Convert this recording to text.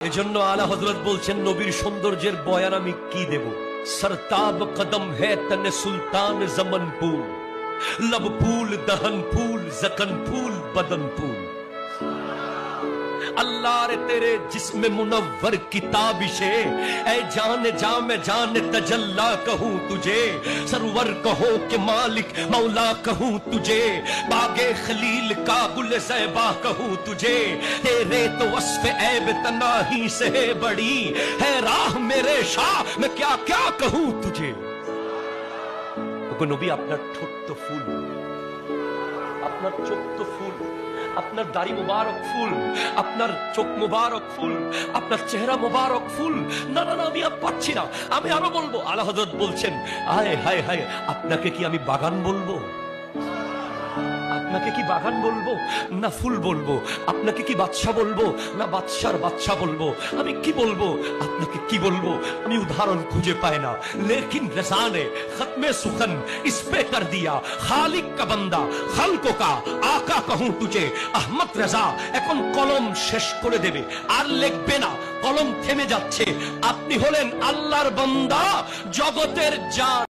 এজন্য আলা হযরত বলছেন নবীর সৌন্দর্যের বয়ান আমি কি দেব। सरताब कदम है तने सुल्तान जमन फूल, लब फूल दहन फूल जकन फूल बदन फूल। अल्लाह रे तेरे जिस्म मुनव्वर किताबिशे, ऐ जान जा मैं जान तजल्ला कहूं तुझे, सरवर कहो कि मालिक मौला कहूं तुझे, बागे खलील का गुल ज़ैबा कहूं तुझे, तेरे तो वस्फ़ ऐब तनाही से है बड़ी, है राह मेरे शाह मैं क्या क्या कहूं तुझे। नबी আপনার ঠোঁট ফুল, আপনার চোখ তো ফুল, আপনার দাড়ি মুবারক ফুল, আপনার চোখ মুবারক ফুল, আপনার চেহারা মুবারক ফুল। না না না, আমি আর পাচ্ছি না, আমি আরো বলবো। আলা হযরত বলছেন হায় হায় হায়, আপনাকে কি আমি বাগান বলবো? আপনাকে কি বাগান বলবো না ফুল বলবো? আপনাকে কি বাদশা বলবো না বাদশার বাদশা বলবো? আমি কি বলবো? আপনাকে কি বলবো? আমি উদাহরণ খুঁজে পাই না। লেকিন রज़ा ने खत्मे सुखन इस पे कर दिया, खालिक का बंदा खालको का आका कहूं तुझे, अहमद रज़ा এখন কলম শেষ করে দেবে, আর লিখবে না, কলম থেমে যাচ্ছে। আপনি হলেন আল্লাহর বান্দা, জগতের জান।